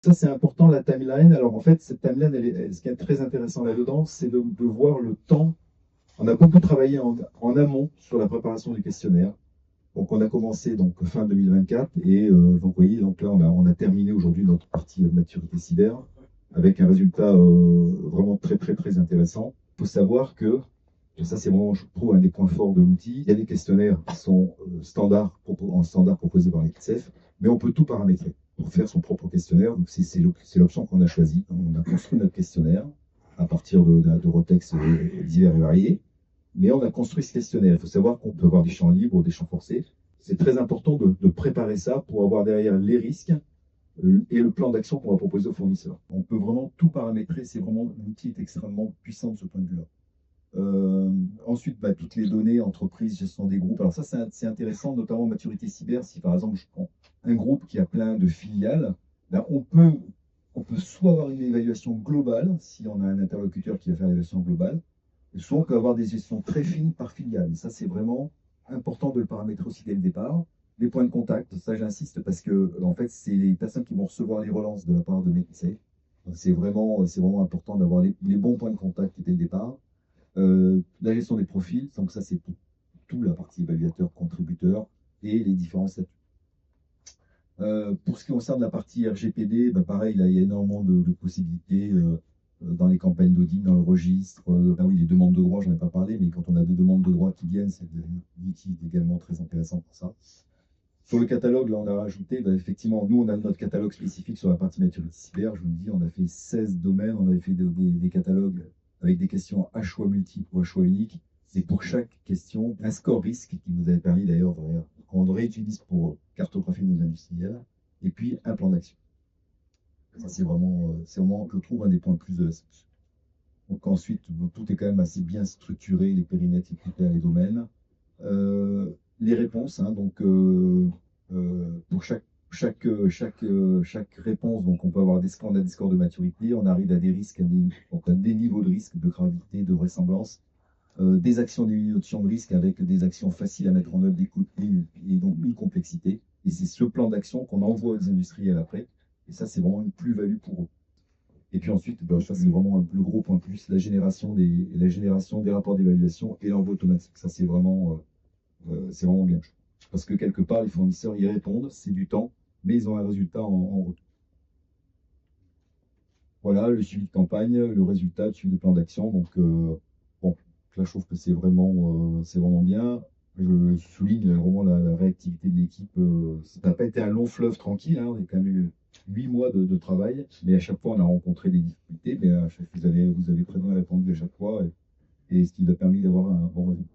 Ça, c'est important, la timeline. Alors, en fait, cette timeline, ce qui est très intéressant là-dedans, c'est de voir le temps. On a beaucoup travaillé en amont sur la préparation du questionnaire. Donc, on a commencé donc, fin 2024 et donc, vous voyez, donc là, on a terminé aujourd'hui notre partie maturité cyber avec un résultat vraiment très, très, très intéressant. Il faut savoir que, et ça, c'est vraiment, je trouve, un des points forts de l'outil, il y a des questionnaires qui sont en standard proposés par l'ICSF, mais on peut tout paramétrer pour faire son propre questionnaire. Donc, c'est l'option qu'on a choisie. On a construit notre questionnaire à partir de retex divers et variés. Mais on a construit ce questionnaire. Il faut savoir qu'on peut avoir des champs libres, des champs forcés. C'est très important de préparer ça pour avoir derrière les risques et le plan d'action qu'on va proposer aux fournisseurs. On peut vraiment tout paramétrer. C'est vraiment l'outil est extrêmement puissant de ce point de vue-là. Ensuite, toutes les données, entreprises, gestion des groupes. Alors ça, c'est intéressant, notamment maturité cyber. Si par exemple, je prends un groupe qui a plein de filiales, là, on peut soit avoir une évaluation globale, si on a un interlocuteur qui va faire l'évaluation globale, soit on peut avoir des gestions très fines par filiale. Ça, c'est vraiment important de le paramétrer aussi dès le départ. Les points de contact, ça j'insiste parce que en fait, c'est les personnes qui vont recevoir les relances de la part de MakeSafe. Donc c'est vraiment important d'avoir les bons points de contact dès le départ. La gestion des profils, donc ça c'est tout la partie évaluateur, contributeur et les différents statuts. Pour ce qui concerne la partie RGPD, pareil, là, il y a énormément de possibilités dans les campagnes d'audit, dans le registre. Oui, les demandes de droit, j'en ai pas parlé, mais quand on a des demandes de droit qui viennent, c'est l'outil également très intéressant pour ça. Sur le catalogue, là, on a rajouté, effectivement, nous, on a notre catalogue spécifique sur la partie maturité cyber. Je vous le dis, on a fait 16 domaines, on avait fait des catalogues avec des questions à choix multiples ou à choix unique. C'est pour chaque question un score risque qui nous avait permis d'ailleurs qu'on réutilise pour cartographier nos industriels, et puis un plan d'action. Ça, c'est vraiment, je trouve, un des points plus de la solution. Donc ensuite, tout est quand même assez bien structuré, les périmètres, les critères, les domaines. Les réponses, hein, donc pour chaque réponse, donc on peut avoir on a des scores de maturité, on arrive à des risques, donc à des niveaux de risque, de gravité, de vraisemblance, des actions d'élimination de risque avec des actions faciles à mettre en œuvre, des coûts et donc une complexité. Et c'est ce plan d'action qu'on envoie aux industriels après. Et ça, c'est vraiment une plus-value pour eux. Et puis ensuite, ça c'est vraiment le gros point plus, la génération des rapports d'évaluation et l'envoi automatique. Ça, c'est vraiment bien. Parce que quelque part, les fournisseurs y répondent, c'est du temps, mais ils ont un résultat en retour. Voilà, le suivi de campagne, le résultat, le suivi de plan d'action. Donc, bon, là, je trouve que c'est vraiment bien. Je souligne vraiment la réactivité de l'équipe. Ça n'a pas été un long fleuve tranquille, hein. On a quand même eu 8 mois de travail, mais à chaque fois, on a rencontré des difficultés. Mais vous avez très bien répondu à chaque fois, et ce qui nous a permis d'avoir un bon résultat.